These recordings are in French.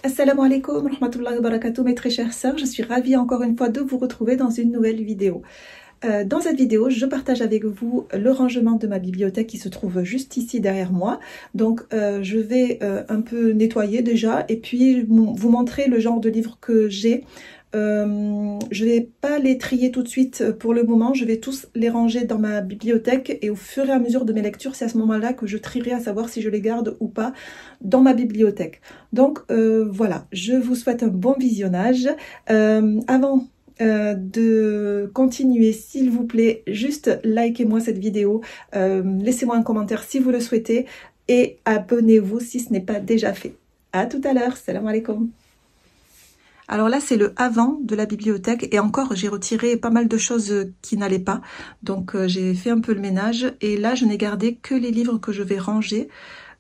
Assalamu alaikum, rahmatullahi wa barakatuh, mes très chères sœurs. Je suis ravie encore une fois de vous retrouver dans une nouvelle vidéo. Dans cette vidéo, je partage avec vous le rangement de ma bibliothèque qui se trouve juste ici derrière moi. Donc, je vais un peu nettoyer déjà et puis vous montrer le genre de livres que j'ai. Je vais pas les trier tout de suite pour le moment, je vais tous les ranger dans ma bibliothèque et au fur et à mesure de mes lectures, c'est à ce moment-là que je trierai à savoir si je les garde ou pas dans ma bibliothèque. Donc voilà, je vous souhaite un bon visionnage. Avant de continuer, s'il vous plaît, juste likez-moi cette vidéo, laissez-moi un commentaire si vous le souhaitez et abonnez-vous si ce n'est pas déjà fait. À tout à l'heure, salam alaikum. Alors là, c'est le avant de la bibliothèque et encore, j'ai retiré pas mal de choses qui n'allaient pas. Donc, j'ai fait un peu le ménage et là, je n'ai gardé que les livres que je vais ranger.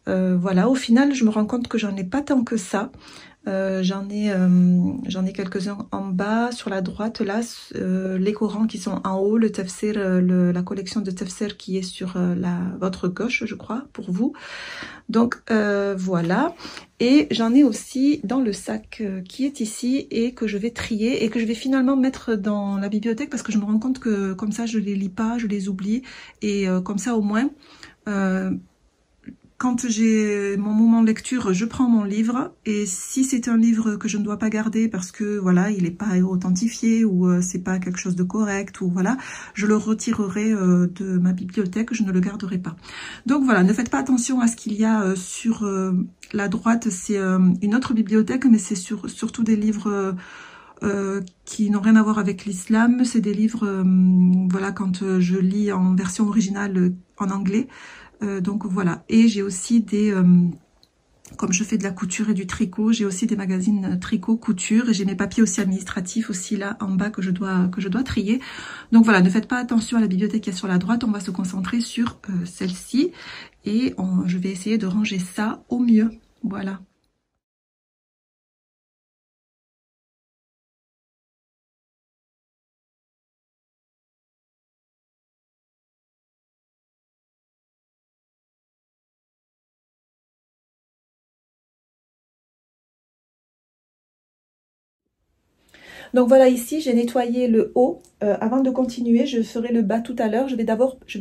Voilà, au final, je me rends compte que j'en ai pas tant que ça. J'en ai quelques-uns en bas, sur la droite, là, les Corans qui sont en haut, le tafsir, la collection de tafsir qui est sur votre gauche, je crois, pour vous. Donc, voilà. Et j'en ai aussi dans le sac qui est ici et que je vais trier et que je vais finalement mettre dans la bibliothèque parce que je me rends compte que comme ça, je les lis pas, je les oublie. Et comme ça, au moins... quand j'ai mon moment de lecture, je prends mon livre et si c'est un livre que je ne dois pas garder parce que voilà, il n'est pas authentifié ou c'est pas quelque chose de correct ou voilà, je le retirerai de ma bibliothèque, je ne le garderai pas. Donc voilà, ne faites pas attention à ce qu'il y a sur la droite, c'est une autre bibliothèque, mais c'est surtout des livres qui n'ont rien à voir avec l'islam. C'est des livres, voilà, quand je lis en version originale en anglais. Donc voilà, et j'ai aussi des, comme je fais de la couture et du tricot, j'ai aussi des magazines tricot, couture, et j'ai mes papiers aussi administratifs aussi là en bas que je dois trier. Donc voilà, ne faites pas attention à la bibliothèque qui est sur la droite, on va se concentrer sur celle-ci, et je vais essayer de ranger ça au mieux, voilà. Donc voilà, ici j'ai nettoyé le haut. Avant de continuer, je ferai le bas tout à l'heure. Je vais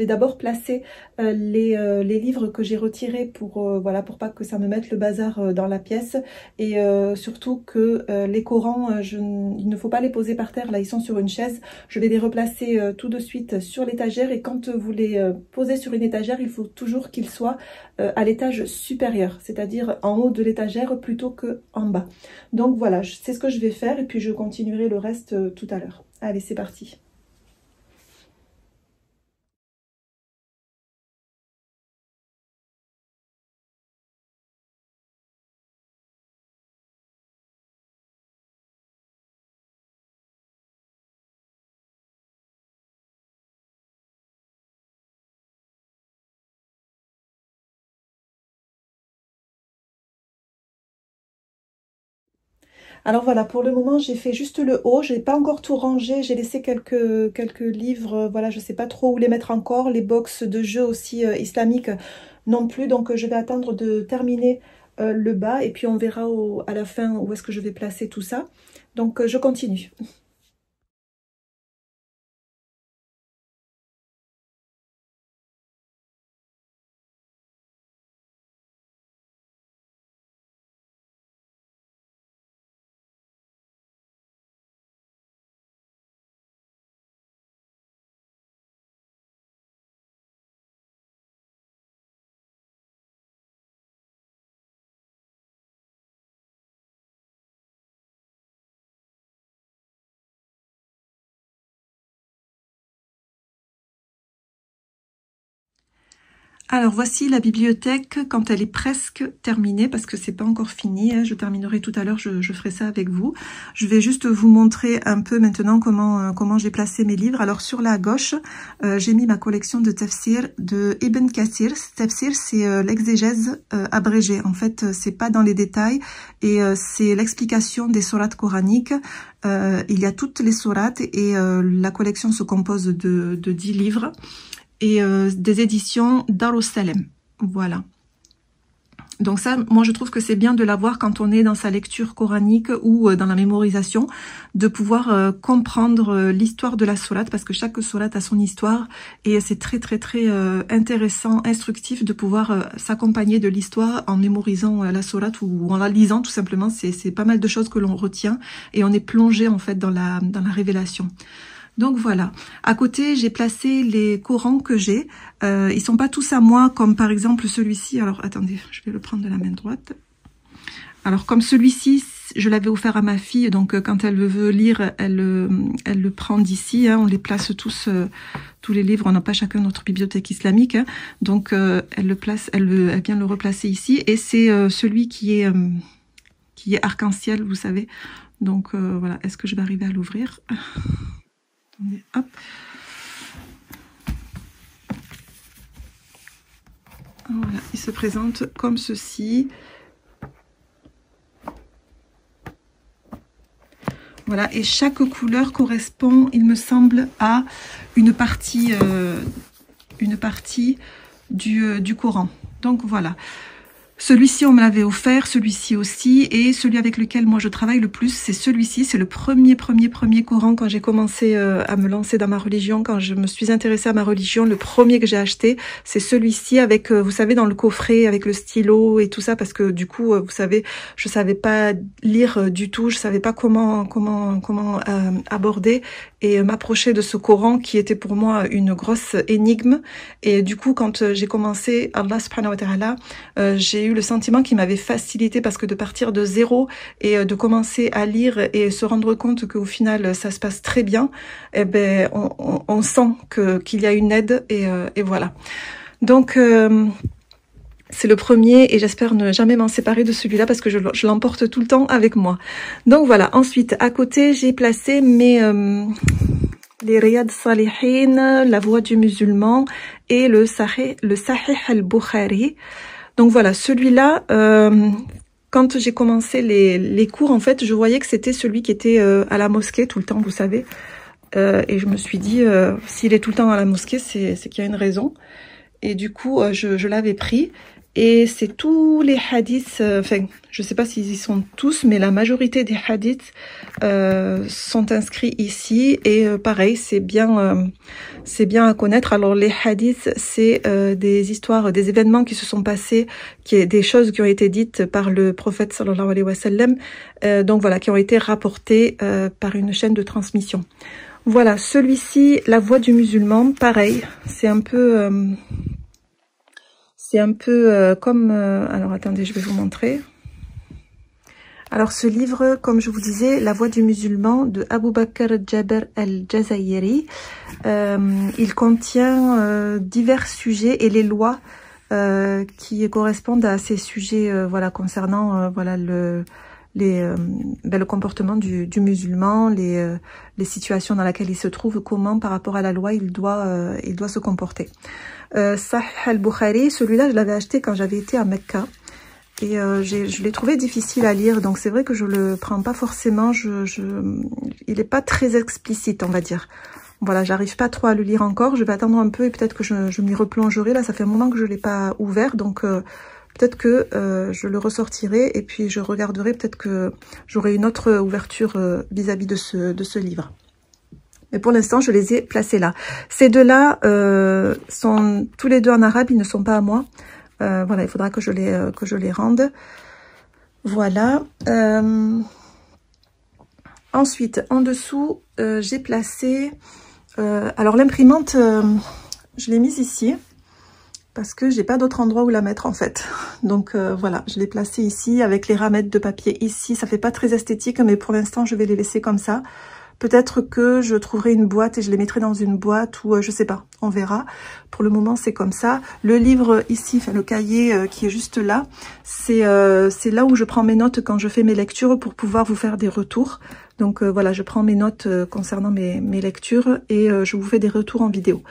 d'abord placer les livres que j'ai retirés pour voilà, pour pas que ça me mette le bazar dans la pièce. Et surtout que les Corans, il ne faut pas les poser par terre. Là, ils sont sur une chaise. Je vais les replacer tout de suite sur l'étagère. Et quand vous les posez sur une étagère, il faut toujours qu'ils soient à l'étage supérieur, c'est-à-dire en haut de l'étagère plutôt que en bas. Donc voilà, c'est ce que je vais faire et puis je continuerai le reste tout à l'heure. Allez, c'est parti. Alors voilà, pour le moment, j'ai fait juste le haut. J'ai pas encore tout rangé. J'ai laissé quelques livres. Voilà, je sais pas trop où les mettre encore. Les box de jeux aussi islamiques non plus. Donc je vais attendre de terminer le bas et puis on verra à la fin où est-ce que je vais placer tout ça. Donc je continue. Alors voici la bibliothèque quand elle est presque terminée parce que c'est pas encore fini, hein. Je terminerai tout à l'heure, je ferai ça avec vous. Je vais juste vous montrer un peu maintenant comment j'ai placé mes livres. Alors sur la gauche, j'ai mis ma collection de tafsir de Ibn Kathir. Tafsir, c'est l'exégèse abrégée. En fait, c'est pas dans les détails et c'est l'explication des sourates coraniques. Il y a toutes les sourates et la collection se compose de 10 livres. Et des éditions Darussalem. Voilà. Donc ça, moi je trouve que c'est bien de l'avoir quand on est dans sa lecture coranique ou dans la mémorisation, de pouvoir comprendre l'histoire de la sourate, parce que chaque sourate a son histoire et c'est très intéressant, instructif de pouvoir s'accompagner de l'histoire en mémorisant la sourate ou en la lisant tout simplement. C'est pas mal de choses que l'on retient et on est plongé en fait dans la révélation. Donc voilà, à côté j'ai placé les Corans que j'ai, ils sont pas tous à moi comme par exemple celui-ci, alors attendez, je vais le prendre de la main droite. Alors comme celui-ci, je l'avais offert à ma fille, donc quand elle veut lire, elle le prend d'ici, hein, on les place tous, tous les livres, on n'a pas chacun notre bibliothèque islamique, hein, donc elle le place, elle vient le replacer ici, et c'est celui qui est arc-en-ciel, vous savez, donc voilà, est-ce que je vais arriver à l'ouvrir? Hop. Voilà, il se présente comme ceci. Voilà, et chaque couleur correspond, il me semble, à une partie du Coran. Donc voilà. Celui-ci, on me l'avait offert, celui-ci aussi, et celui avec lequel moi je travaille le plus, c'est celui-ci. C'est le premier Coran quand j'ai commencé à me lancer dans ma religion, quand je me suis intéressée à ma religion. Le premier que j'ai acheté, c'est celui-ci avec, vous savez, dans le coffret, avec le stylo et tout ça, parce que du coup, vous savez, je savais pas lire du tout, je savais pas comment aborder et m'approcher de ce Coran qui était pour moi une grosse énigme. Et du coup, quand j'ai commencé, Allah subhanahu wa ta'ala, j'ai eu le sentiment qu'il m'avait facilité, parce que de partir de zéro et de commencer à lire et se rendre compte qu'au final ça se passe très bien, eh ben on sent qu'il y a une aide et voilà. Donc c'est le premier et j'espère ne jamais m'en séparer de celui-là parce que je l'emporte tout le temps avec moi. Donc voilà, ensuite à côté j'ai placé les Riyad Salihin, la voix du musulman et le Sahih al-Bukhari. Donc voilà, celui-là, quand j'ai commencé les cours, en fait, je voyais que c'était celui qui était à la mosquée tout le temps, vous savez. Et je me suis dit, s'il est tout le temps à la mosquée, c'est qu'il y a une raison. Et du coup, je l'avais pris. Et c'est tous les hadiths, enfin, je sais pas s'ils y sont tous, mais la majorité des hadiths sont inscrits ici. Et pareil, c'est bien à connaître. Alors les hadiths, c'est des histoires, des événements qui se sont passés, des choses qui ont été dites par le prophète sallallahu alayhi wa sallam, donc voilà, qui ont été rapportées par une chaîne de transmission. Voilà, celui-ci, la voix du musulman, pareil, c'est un peu comme... alors attendez, je vais vous montrer. Alors ce livre, comme je vous disais, La voix du musulman de Abu Bakr Jaber al-Jazayiri, il contient divers sujets et les lois qui correspondent à ces sujets, voilà, concernant voilà le comportement du musulman, les situations dans lesquelles il se trouve, comment par rapport à la loi il doit se comporter. Sahih al-Bukhari, celui-là je l'avais acheté quand j'avais été à Mecca et je l'ai trouvé difficile à lire, donc c'est vrai que je le prends pas forcément, il est pas très explicite, on va dire. Voilà, j'arrive pas trop à le lire encore, je vais attendre un peu et peut-être que je m'y replongerai. Là ça fait un moment que je l'ai pas ouvert, donc peut-être que je le ressortirai et puis je regarderai, peut-être que j'aurai une autre ouverture vis-à-vis de ce livre. Mais pour l'instant, je les ai placés là. Ces deux-là sont tous les deux en arabe, ils ne sont pas à moi. Voilà, il faudra que je les rende. Voilà. Ensuite, en dessous, j'ai placé... alors l'imprimante, je l'ai mise ici. Parce que j'ai pas d'autre endroit où la mettre en fait. Donc voilà, je l'ai placée ici avec les ramettes de papier ici. Ça fait pas très esthétique, mais pour l'instant je vais les laisser comme ça. Peut-être que je trouverai une boîte et je les mettrai dans une boîte ou je sais pas, on verra. Pour le moment c'est comme ça. Le livre ici, enfin le cahier qui est juste là, c'est là où je prends mes notes quand je fais mes lectures pour pouvoir vous faire des retours. Donc voilà, je prends mes notes concernant mes lectures et je vous fais des retours en vidéo.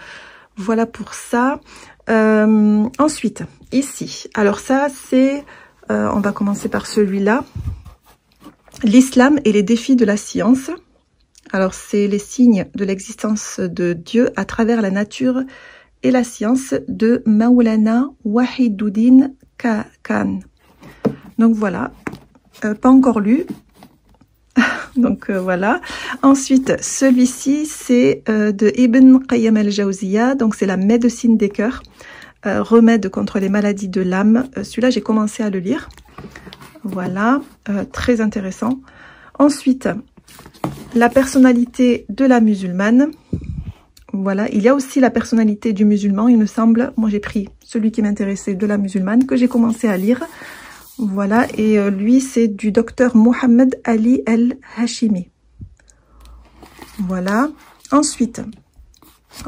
Voilà pour ça. Ensuite, ici, alors ça c'est, on va commencer par celui-là, l'islam et les défis de la science. Alors c'est les signes de l'existence de Dieu à travers la nature et la science de Maulana Wahiduddin Khan. Donc voilà, pas encore lu. Donc voilà. Ensuite, celui-ci, c'est de Ibn Qayyim al-Jawziyya. Donc c'est la médecine des cœurs, remède contre les maladies de l'âme. Celui-là, j'ai commencé à le lire. Voilà, très intéressant. Ensuite, la personnalité de la musulmane. Voilà, il y a aussi la personnalité du musulman, il me semble. Moi, j'ai pris celui qui m'intéressait de la musulmane, que j'ai commencé à lire. Voilà, et lui, c'est du docteur Mohamed Ali El-Hashimi. Voilà. Ensuite,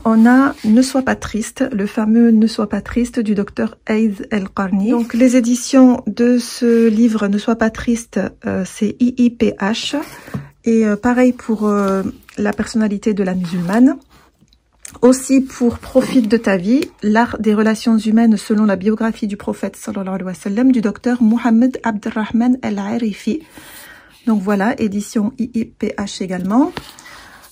on a Ne sois pas triste, le fameux Ne sois pas triste du docteur Aïd El-Qarni. Donc, les éditions de ce livre Ne sois pas triste, c'est IIPH. Et pareil pour la personnalité de la musulmane. Aussi pour Profite de ta vie, l'art des relations humaines selon la biographie du prophète sallallahu alayhi wa sallam du docteur Mohamed Abdelrahman El-Arifi. Donc voilà, édition IIPH également.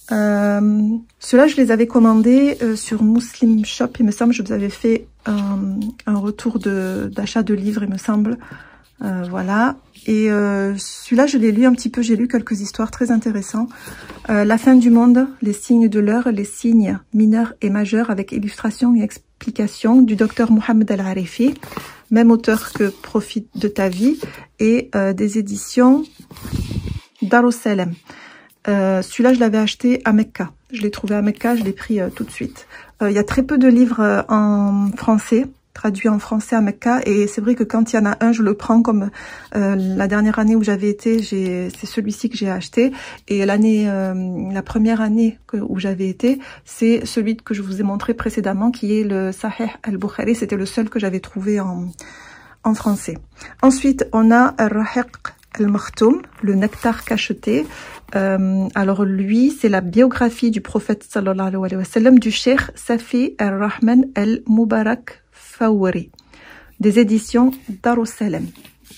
Ceux-là, je les avais commandés sur Muslim Shop, il me semble. Je vous avais fait un retour d'achat de livres, il me semble. Voilà. Et celui-là, je l'ai lu un petit peu, j'ai lu quelques histoires très intéressantes. La fin du monde, les signes de l'heure, les signes mineurs et majeurs avec illustration et explication du docteur Mohamed El-Arifi, même auteur que Profite de ta vie, et des éditions Darussalam. Celui-là, je l'avais acheté à Mecca. Je l'ai trouvé à Mecca, je l'ai pris tout de suite. Il y a très peu de livres en français, traduit en français à Mecca, et c'est vrai que quand il y en a un, je le prends comme la dernière année où j'avais été, c'est celui-ci que j'ai acheté, et la première année où j'avais été, c'est celui que je vous ai montré précédemment, qui est le Sahih al-Bukhari. C'était le seul que j'avais trouvé en français. Ensuite, on a Ar-Rahiq al-Makhtoum, le nectar cacheté. Alors lui, c'est la biographie du prophète sallallahu alayhi wa sallam du Cheikh Safi al-Rahman al-Mubarak Fawari, des éditions Darussalam.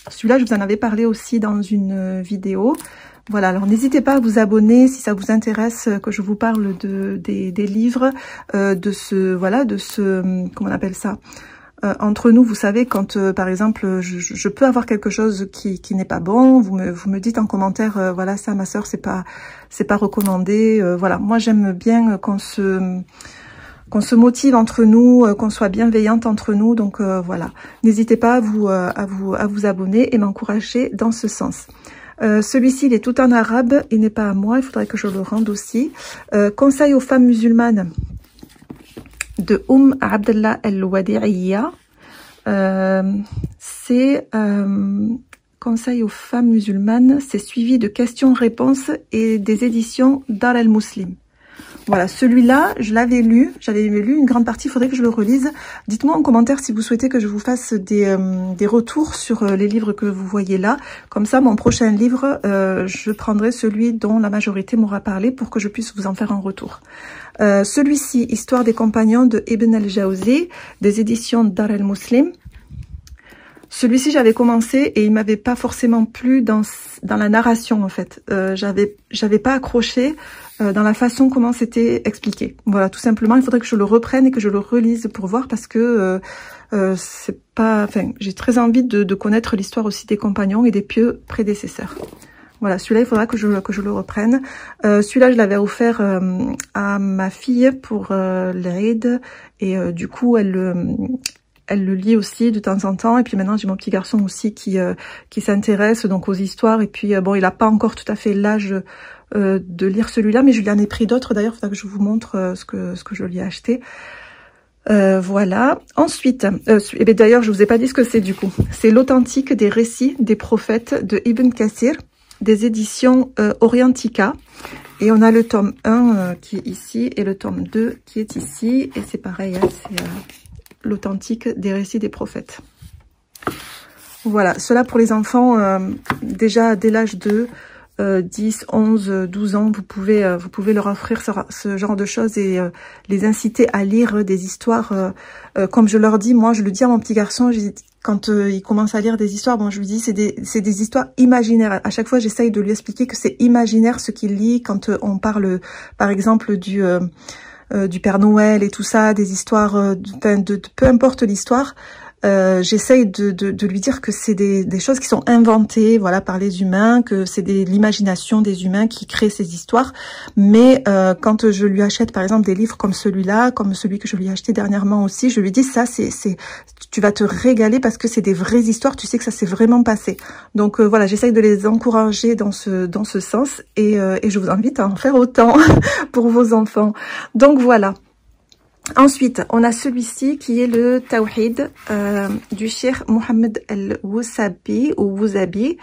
Celui-là, je vous en avais parlé aussi dans une vidéo. Voilà, alors n'hésitez pas à vous abonner si ça vous intéresse que je vous parle des livres, comment on appelle ça, entre nous, vous savez, quand par exemple je peux avoir quelque chose qui n'est pas bon, vous me dites en commentaire, voilà, ça ma soeur, c'est pas recommandé. Voilà, moi j'aime bien qu'on se motive entre nous, qu'on soit bienveillante entre nous. Donc voilà, n'hésitez pas à vous abonner et m'encourager dans ce sens. Celui-ci, il est tout en arabe, il n'est pas à moi, il faudrait que je le rende aussi. Conseil aux femmes musulmanes de Abdallah El-Wadi'iyya. C'est Conseil aux femmes musulmanes, c'est suivi de questions-réponses et des éditions Dar el-Muslim. Voilà, celui-là, je l'avais lu, j'avais lu une grande partie, il faudrait que je le relise. Dites-moi en commentaire si vous souhaitez que je vous fasse des retours sur les livres que vous voyez là. Comme ça, mon prochain livre, je prendrai celui dont la majorité m'aura parlé pour que je puisse vous en faire un retour. Celui-ci, Histoire des compagnons de Ibn al-Jawzi, des éditions Dar el-Muslim. Celui-ci, j'avais commencé et il m'avait pas forcément plu dans la narration, en fait. J'avais pas accroché dans la façon comment c'était expliqué. Voilà, tout simplement, il faudrait que je le reprenne et que je le relise pour voir, parce que c'est pas... Enfin, j'ai très envie de connaître l'histoire aussi des compagnons et des pieux prédécesseurs. Voilà, celui-là, il faudra que je le reprenne. Celui-là, je l'avais offert à ma fille pour l'Aïd, et du coup, elle le lit aussi de temps en temps. Et puis maintenant, j'ai mon petit garçon aussi qui s'intéresse donc aux histoires. Et puis bon, il n'a pas encore tout à fait l'âge de lire celui-là, mais je lui en ai pris d'autres. D'ailleurs, il faudra que je vous montre ce que je lui ai acheté. Voilà. Ensuite, et bien d'ailleurs, je vous ai pas dit ce que c'est du coup. C'est l'authentique des récits des prophètes de Ibn Kathir, des éditions Orientica. Et on a le tome 1 qui est ici et le tome 2 qui est ici. Et c'est pareil, hein, c'est l'authentique des récits des prophètes. Voilà, cela pour les enfants, déjà dès l'âge de 10, 11, 12 ans, vous pouvez leur offrir ce genre de choses et les inciter à lire des histoires. Comme je leur dis, moi je le dis à mon petit garçon, quand il commence à lire des histoires, bon, je lui dis c'est des histoires imaginaires. À chaque fois, j'essaye de lui expliquer que c'est imaginaire ce qu'il lit quand on parle, par exemple, du Père Noël et tout ça, des histoires, de peu importe l'histoire. j'essaye de lui dire que c'est des choses qui sont inventées, voilà, par les humains, que c'est l'imagination des humains qui crée ces histoires. Mais quand je lui achète, par exemple, des livres comme celui-là, comme celui que je lui ai acheté dernièrement aussi, je lui dis ça, tu vas te régaler parce que c'est des vraies histoires, tu sais que ça s'est vraiment passé. Donc voilà, j'essaye de les encourager dans ce sens et je vous invite à en faire autant pour vos enfants. Donc voilà. Ensuite, on a celui-ci qui est le Tawhid du Cheikh Mohammed al-Wusabi ou Wusabi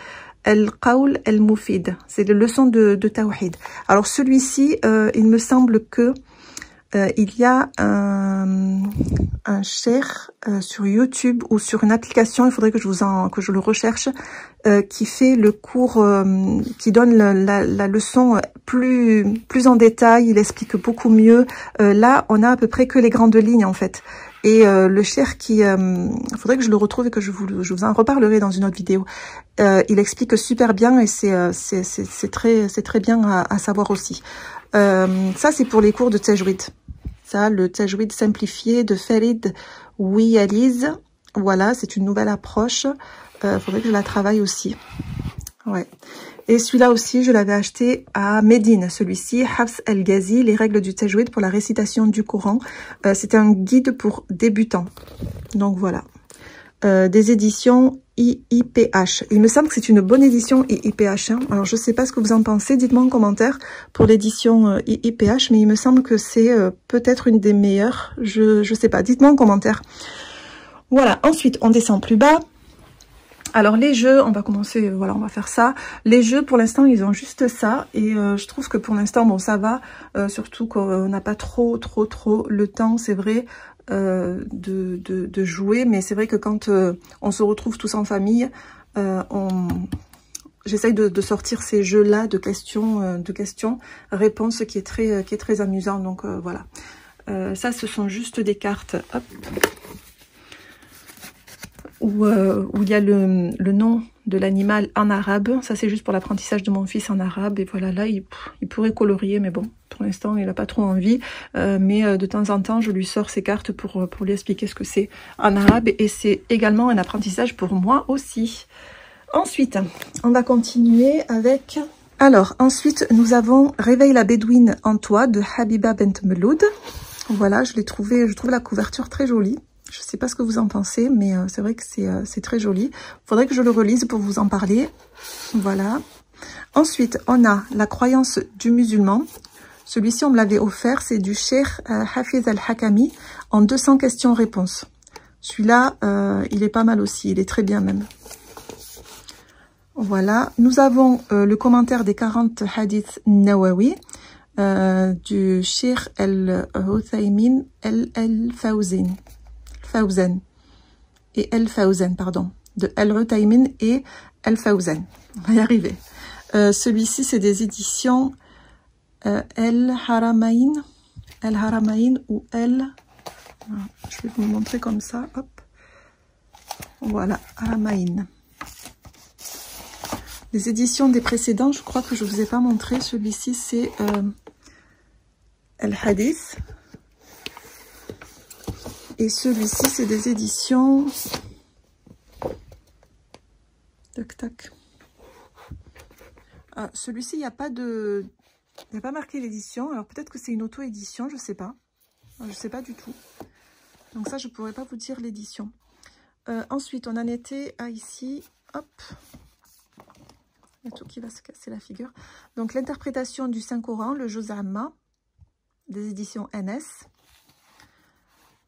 al-Qawl al-Mufid. C'est les leçons de Tawhid. Alors celui-ci, il me semble que il y a un cheikh sur YouTube ou sur une application, il faudrait que je le recherche, qui fait le cours, qui donne la leçon plus en détail, il explique beaucoup mieux. Là, on a à peu près que les grandes lignes en fait. Et le cheikh qui, il faudrait que je le retrouve et que je vous en reparlerai dans une autre vidéo. Il explique super bien et c'est très bien à savoir aussi. Ça c'est pour les cours de Tajwid. Ça, le Tajwid simplifié de Farid Ouiyaliz. Voilà, c'est une nouvelle approche. Faudrait que je la travaille aussi. Ouais. Et celui-là aussi, je l'avais acheté à Médine. Celui-ci, Hafs El-Ghazi, les règles du Tajwid pour la récitation du Coran. C'était un guide pour débutants. Donc voilà. Des éditions IIPH. Il me semble que c'est une bonne édition IIPH. Hein. Alors, je ne sais pas ce que vous en pensez. Dites-moi en commentaire pour l'édition IIPH. Mais il me semble que c'est peut-être une des meilleures. Je ne sais pas. Dites-moi en commentaire. Voilà. Ensuite, on descend plus bas. Alors, les jeux, on va commencer. Voilà, on va faire ça. Les jeux, pour l'instant, ils ont juste ça. Et je trouve que pour l'instant, bon, ça va. Surtout qu'on n'a pas trop le temps, c'est vrai. De jouer, mais c'est vrai que quand on se retrouve tous en famille, j'essaye de sortir ces jeux-là de questions-réponses qui est très amusant. Donc voilà. Ça, ce sont juste des cartes, hop, où il y a le nom de l'animal en arabe. Ça, c'est juste pour l'apprentissage de mon fils en arabe. Et voilà, là, il pourrait colorier, mais bon, pour l'instant, il n'a pas trop envie. Mais de temps en temps, je lui sors ces cartes pour lui expliquer ce que c'est en arabe. Et c'est également un apprentissage pour moi aussi. Ensuite, on va continuer avec... Alors, ensuite, nous avons Réveille la Bédouine en toi de Habiba Bent Meloud. Voilà, je trouve la couverture très jolie. Je ne sais pas ce que vous en pensez, mais c'est vrai que c'est très joli. Il faudrait que je le relise pour vous en parler. Voilà. Ensuite, on a la croyance du musulman. Celui-ci, on me l'avait offert. C'est du Cheikh Hafiz al-Hakami en 200 questions-réponses. Celui-là, il est pas mal aussi. Il est très bien même. Voilà. Nous avons le commentaire des 40 hadiths Nawawi du Cheikh al-Uthaymin al-Fawzan. Et Al-Fawzan, pardon, de Al-Uthaymin et Al-Fawzan. On va y arriver. Celui-ci, c'est des éditions Al-Haramain ou El... Je vais vous le montrer comme ça, hop. Voilà, Haramain. Les éditions des précédents, je crois que je ne vous ai pas montré. Celui-ci, c'est Al-Hadith. Et celui-ci, c'est des éditions... Tac, tac. Ah, celui-ci, il n'y a pas de... Il n'y a pas marqué l'édition. Alors, peut-être que c'est une auto-édition, je ne sais pas. Je ne sais pas du tout. Donc ça, je ne pourrais pas vous dire l'édition. Ensuite, on en était à ici. Hop. Il y a tout qui va se casser la figure. Donc, l'interprétation du Saint-Coran, le Juz Amma, des éditions NS.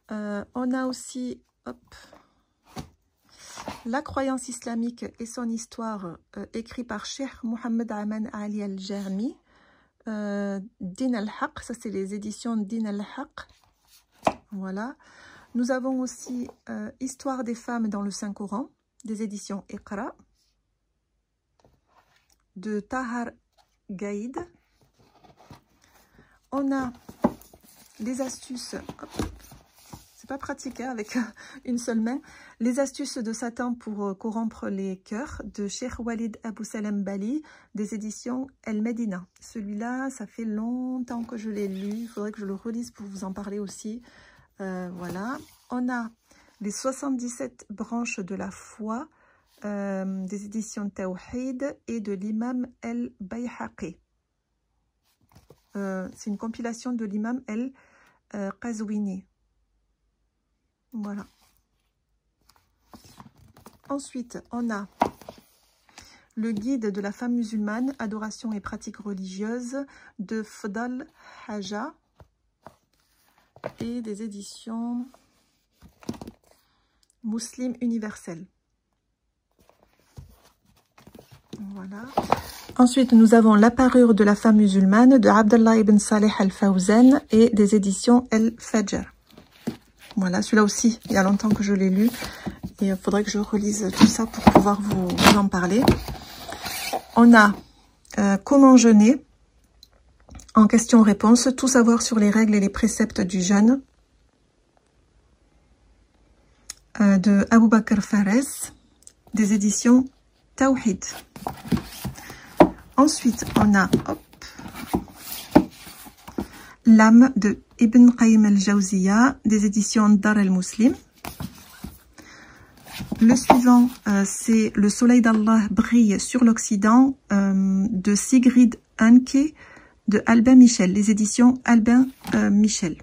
On a aussi hop, la croyance islamique et son histoire, écrit par Cheikh Mohammed Aman Ali al-Jarmi, Din al-Haq, ça c'est les éditions Din al-Haq. Voilà. Nous avons aussi Histoire des femmes dans le Saint-Coran, des éditions Iqra, de Tahar Gaïd. On a les astuces... Hop, c'est pas pratique hein, avec une seule main. Les astuces de Satan pour corrompre les cœurs de Cheikh Walid Abou Salem Bali des éditions El Medina. Celui-là, ça fait longtemps que je l'ai lu. Il faudrait que je le relise pour vous en parler aussi. Voilà. On a Les 77 branches de la foi, des éditions Tawhid et de l'imam El-Bayhaqi. C'est une compilation de l'imam El-Qazwini. Voilà. Ensuite, on a le guide de la femme musulmane, adoration et pratiques religieuses de Fadl Haja et des éditions Muslim Universel. Voilà. Ensuite, nous avons la parure de la femme musulmane de Abdallah ibn Saleh al-Fawzan et des éditions El-Fajr. Voilà, celui-là aussi, il y a longtemps que je l'ai lu. Et il faudrait que je relise tout ça pour pouvoir vous en parler. On a comment jeûner en question-réponse, tout savoir sur les règles et les préceptes du jeûne de Abu Bakr Fares, des éditions Tawhid. Ensuite, on a l'âme de Ibn Qayyim al-Jawziyya, des éditions Dar al-Muslim. Le suivant, c'est Le soleil d'Allah brille sur l'Occident de Sigrid Hanke de Albin Michel, les éditions Albin Michel.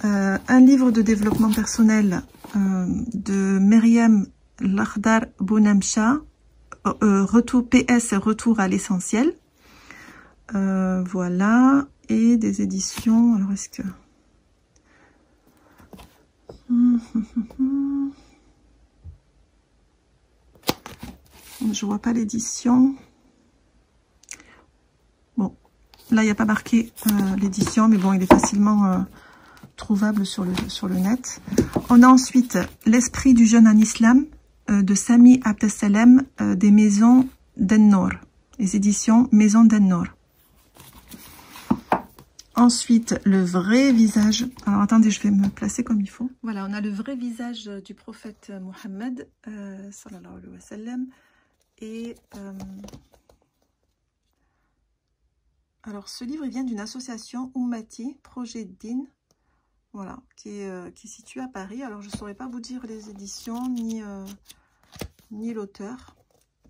Un livre de développement personnel de Myriam Lakhdar Bounamcha, retour PS, retour à l'essentiel. Voilà, et des éditions, alors est-ce que... Je vois pas l'édition. Bon, là il n'y a pas marqué l'édition, mais bon, il est facilement trouvable sur le net. On a ensuite L'esprit du jeûne en islam de Sami Abdessalem des Maisons d'En-Nour, les éditions Maisons d'En-Nour. Ensuite, le vrai visage. Alors, attendez, je vais me placer comme il faut. Voilà, on a le vrai visage du prophète Mohammed, sallallahu alayhi wa sallam. Et alors, ce livre, il vient d'une association Ummati, Projet Din, voilà, qui est située à Paris. Alors, je ne saurais pas vous dire les éditions, ni l'auteur.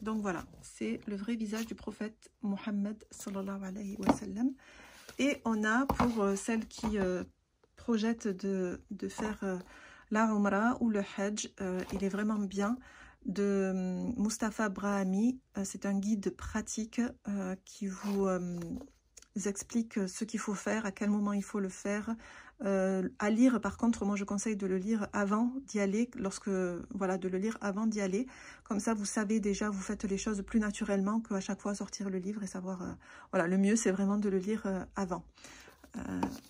Donc, voilà, c'est le vrai visage du prophète Mohammed, sallallahu alayhi wa sallam. Et on a, pour celles qui projettent de faire la Umrah ou le Hajj, il est vraiment bien, de Mustapha Brahami. C'est un guide pratique qui vous explique ce qu'il faut faire, à quel moment il faut le faire. À lire, par contre, moi je conseille de le lire avant d'y aller, de le lire avant d'y aller. Comme ça, vous savez déjà, vous faites les choses plus naturellement qu'à chaque fois sortir le livre et savoir. Voilà, le mieux c'est vraiment de le lire avant.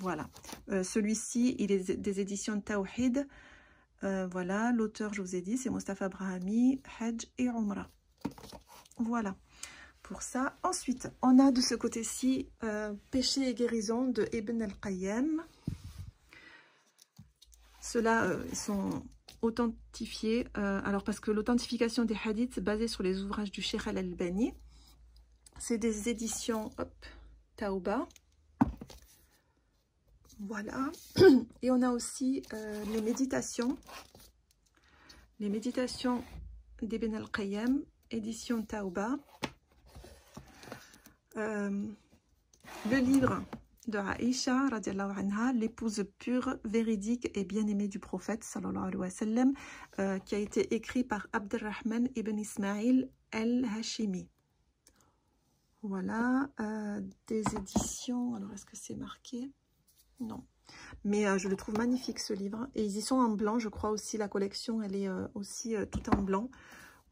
Voilà. Celui-ci, il est des éditions Tawhid. Voilà, l'auteur, je vous ai dit, c'est Mustapha Brahami, Hajj et Umrah. Voilà. Pour ça. Ensuite, on a de ce côté-ci Péché et guérison de Ibn al-Qayyim. Ceux-là, ils sont authentifiés. Alors, parce que l'authentification des hadiths basée sur les ouvrages du Cheikh al-Albani. C'est des éditions Tauba. Voilà. Et on a aussi les méditations. Les méditations d'Ibn al-Qayyim, édition Tauba. Le livre de Aïcha, radiallahu anha, l'épouse pure, véridique et bien-aimée du prophète, sallallahu alayhi wa sallam, qui a été écrit par Abdurrahman ibn Ismail al-Hashimi. Voilà, des éditions, alors est-ce que c'est marqué? Non. Mais je le trouve magnifique ce livre. Et ils y sont en blanc, je crois aussi, la collection, elle est aussi tout en blanc.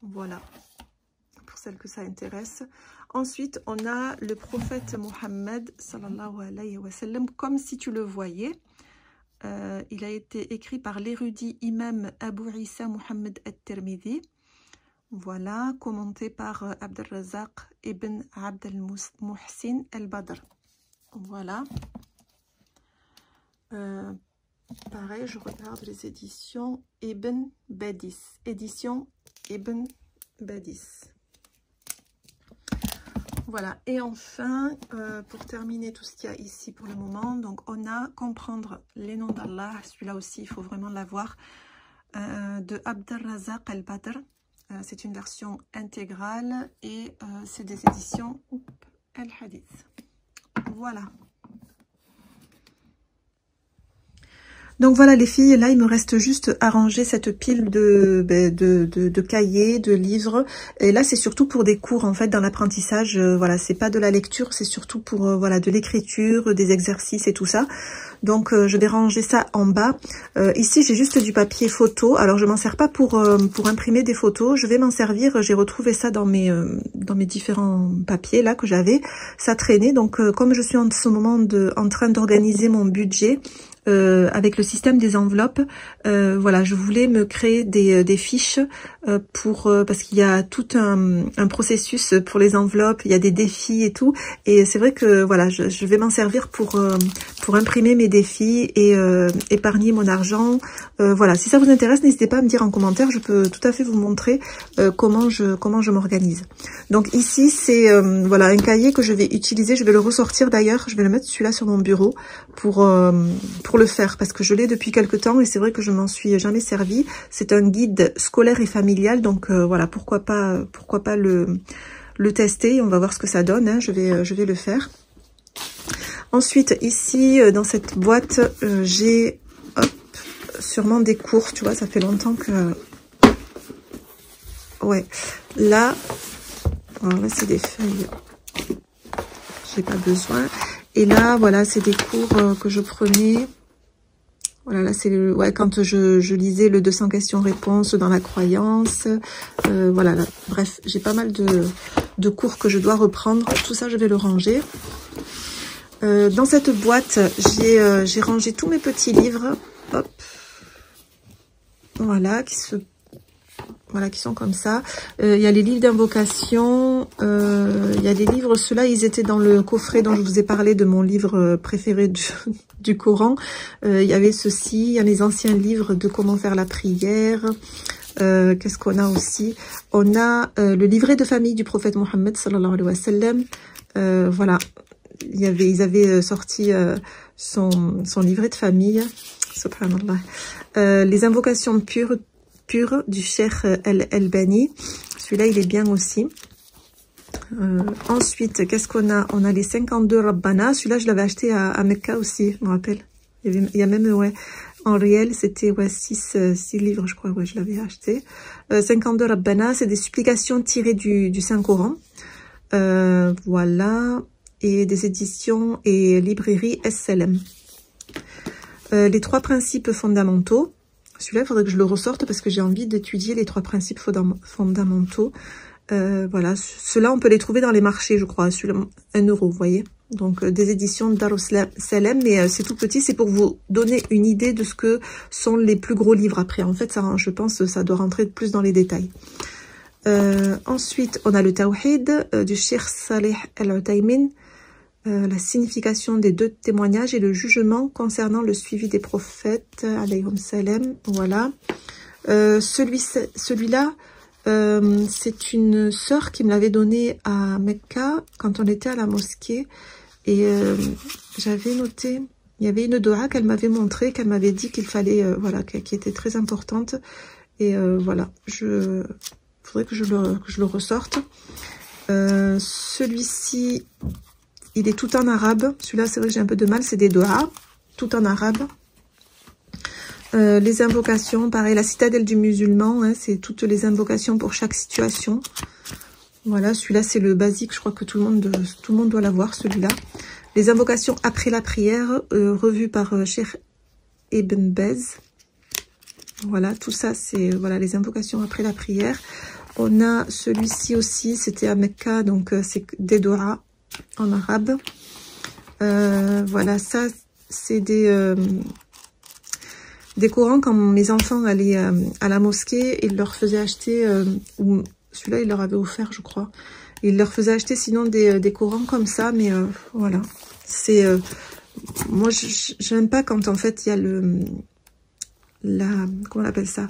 Voilà, pour celles que ça intéresse. Ensuite, on a le prophète Mohammed, sallallahu alayhi wa sallam, comme si tu le voyais. Il a été écrit par l'érudit imam Abu Isa Muhammad al-Tirmidhi. Voilà, commenté par Abdelrazaq ibn Abd al-Muhsin al-Badr. Voilà. Pareil, je regarde les éditions Ibn Badis. Édition Ibn Badis. Voilà, et enfin, pour terminer tout ce qu'il y a ici pour le moment, donc on a Comprendre les noms d'Allah, celui-là aussi, il faut vraiment l'avoir, de Abdelrazak El-Badr. C'est une version intégrale et c'est des éditions El-Hadith. Voilà. Donc voilà les filles, là il me reste juste à ranger cette pile de cahiers, de livres. Et là c'est surtout pour des cours en fait dans l'apprentissage. Voilà, c'est pas de la lecture, c'est surtout pour voilà de l'écriture, des exercices et tout ça. Donc je vais ranger ça en bas. Ici j'ai juste du papier photo. Alors je m'en sers pas pour imprimer des photos. Je vais m'en servir. J'ai retrouvé ça dans mes différents papiers là que j'avais. Ça traînait. Donc comme je suis en ce moment en train d'organiser mon budget. Avec le système des enveloppes, voilà, je voulais me créer des fiches parce qu'il y a tout un processus pour les enveloppes, il y a des défis et tout, et c'est vrai que voilà, je vais m'en servir pour imprimer mes défis et épargner mon argent. Voilà, si ça vous intéresse, n'hésitez pas à me dire en commentaire, je peux tout à fait vous montrer comment je m'organise. Donc ici c'est voilà un cahier que je vais utiliser, je vais le ressortir d'ailleurs, je vais le mettre celui-là sur mon bureau pour le faire parce que je l'ai depuis quelque temps et c'est vrai que je m'en suis jamais servi. C'est un guide scolaire et familial, donc voilà, pourquoi pas le tester. On va voir ce que ça donne, hein. Je vais le faire. Ensuite ici dans cette boîte j'ai sûrement des cours, tu vois, ça fait longtemps que ouais, là alors là c'est des feuilles, j'ai pas besoin. Et là voilà, c'est des cours que je prenais. Voilà, là c'est ouais, quand je lisais le 200 questions-réponses dans la croyance. Voilà, là, bref, j'ai pas mal de cours que je dois reprendre. Tout ça, je vais le ranger. Dans cette boîte, j'ai rangé tous mes petits livres. Hop. Voilà, qui sont comme ça. Il y a les livres d'invocation. Il y a des livres, ceux-là, ils étaient dans le coffret dont je vous ai parlé de mon livre préféré du Coran. Il y avait ceci, il y a les anciens livres de comment faire la prière. Qu'est-ce qu'on a aussi? On a le livret de famille du prophète Mohammed sallallahu alayhi wa sallam. Voilà, ils avaient sorti son livret de famille. Subhanallah. Les invocations pures du Cheikh El-Albani. Celui-là, il est bien aussi. Ensuite, qu'est-ce qu'on a? On a les 52 Rabbana. Celui-là, je l'avais acheté à Mecca aussi, je me rappelle. Il y a même, ouais, en réel, c'était ouais, 6 livres, je crois, ouais, je l'avais acheté. 52 Rabbana, c'est des supplications tirées du Saint-Coran. Voilà. Et des éditions et librairies SLM. Les 3 principes fondamentaux. Celui-là, il faudrait que je le ressorte parce que j'ai envie d'étudier les 3 principes fondamentaux. Voilà, ceux-là, on peut les trouver dans les marchés, je crois, sur 1 €, vous voyez. Donc, des éditions Darussalam, mais c'est tout petit, c'est pour vous donner une idée de ce que sont les plus gros livres après. En fait, ça, je pense ça doit rentrer plus dans les détails. Ensuite, on a le Tawhid du Cheikh Saleh Al-Uthaymin. La signification des 2 témoignages et le jugement concernant le suivi des prophètes, alayhum salam, voilà. Celui-là, c'est une sœur qui me l'avait donné à Mecca quand on était à la mosquée. Et j'avais noté, il y avait une doha qu'elle m'avait montrée, qu'elle m'avait dit qu'il fallait, voilà, qui était très importante. Et voilà, faudrait que je le ressorte. Celui-ci... il est tout en arabe. Celui-là, c'est vrai que j'ai un peu de mal. C'est des doha, tout en arabe. Les invocations, pareil, la citadelle du musulman. Hein, c'est toutes les invocations pour chaque situation. Voilà, celui-là, c'est le basique. Je crois que tout le monde doit l'avoir, celui-là. Les invocations après la prière, revues par Cheikh Ibn Baz. Voilà, tout ça, c'est voilà les invocations après la prière. On a celui-ci aussi, c'était à Mecca, donc c'est des doha en arabe. Voilà, ça c'est des Corans quand mes enfants allaient à la mosquée, ils leur faisaient acheter, ou celui-là ils leur avaient offert je crois, ils leur faisaient acheter sinon des Corans comme ça, mais voilà, c'est moi j'aime pas quand en fait il y a comment on appelle ça,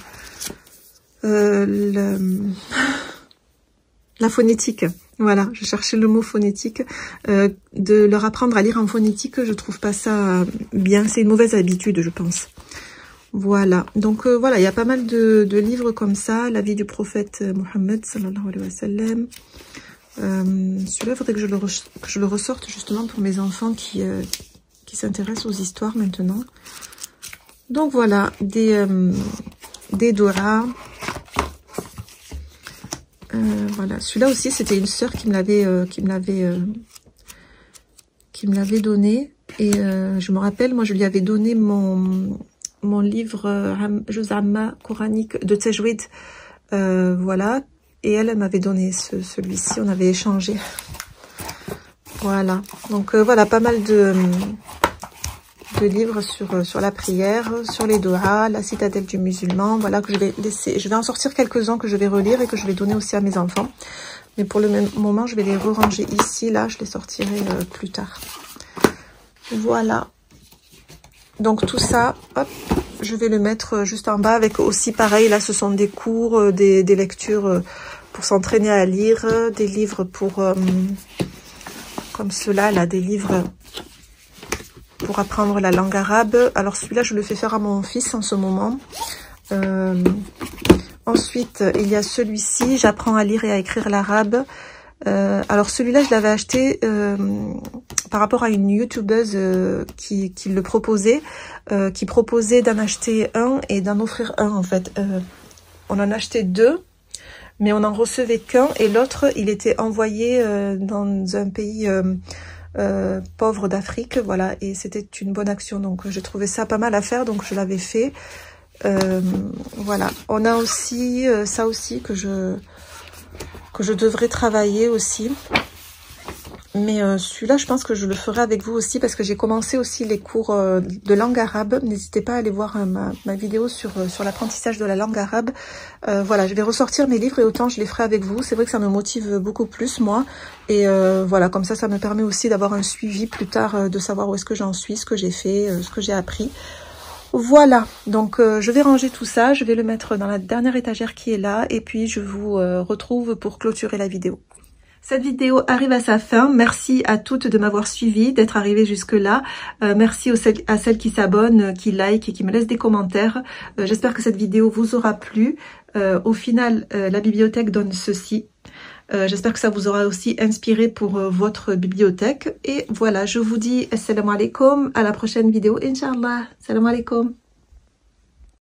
la phonétique. Voilà, je cherchais le mot phonétique. De leur apprendre à lire en phonétique, je trouve pas ça bien. C'est une mauvaise habitude, je pense. Voilà, donc voilà, il y a pas mal de livres comme ça. La vie du prophète Mohammed, sallallahu alayhi wa sallam. Celui-là, il faudrait que je le ressorte justement pour mes enfants qui s'intéressent aux histoires maintenant. Donc voilà, des doras. Voilà, celui-là aussi, c'était une sœur qui me l'avait donné. Et je me rappelle, moi, je lui avais donné mon livre Juz Amma coranique de Tajwid. Voilà. Et elle m'avait donné celui-ci, on avait échangé. Voilà. Donc voilà, pas mal de livres sur la prière, sur les dohas, la citadelle du musulman. Voilà, que je vais laisser. Je vais en sortir quelques-uns que je vais relire et que je vais donner aussi à mes enfants. Mais pour le même moment, je vais les ranger ici. Là, je les sortirai plus tard. Voilà. Donc tout ça, hop, je vais le mettre juste en bas avec aussi pareil, là ce sont des cours, des lectures pour s'entraîner à lire, des livres pour, comme ceux-là, là, des livres pour apprendre la langue arabe. Alors celui-là, je le fais faire à mon fils en ce moment. Ensuite, il y a celui-ci, j'apprends à lire et à écrire l'arabe. Alors celui-là, je l'avais acheté par rapport à une youtubeuse qui le proposait, qui proposait d'en acheter un et d'en offrir un en fait. On en achetait deux, mais on n'en recevait qu'un et l'autre, il était envoyé dans un pays pauvre d'Afrique, voilà, et c'était une bonne action. Donc j'ai trouvé ça pas mal à faire, donc je l'avais fait. Voilà, on a aussi ça aussi que je devrais travailler aussi. Mais celui-là, je pense que je le ferai avec vous aussi parce que j'ai commencé aussi les cours de langue arabe. N'hésitez pas à aller voir ma vidéo sur l'apprentissage de la langue arabe. Voilà, je vais ressortir mes livres et autant je les ferai avec vous. C'est vrai que ça me motive beaucoup plus, moi. Et voilà, comme ça me permet aussi d'avoir un suivi plus tard, de savoir où est-ce que j'en suis, ce que j'ai fait, ce que j'ai appris. Voilà, donc je vais ranger tout ça. Je vais le mettre dans la dernière étagère qui est là. Et puis, je vous retrouve pour clôturer la vidéo. Cette vidéo arrive à sa fin. Merci à toutes de m'avoir suivi, d'être arrivées jusque-là. Merci à celles qui s'abonnent, qui like et qui me laissent des commentaires. J'espère que cette vidéo vous aura plu. Au final, la bibliothèque donne ceci. J'espère que ça vous aura aussi inspiré pour votre bibliothèque. Et voilà, je vous dis assalamu alaikum, à la prochaine vidéo, Inch'Allah. Assalamu alaikum.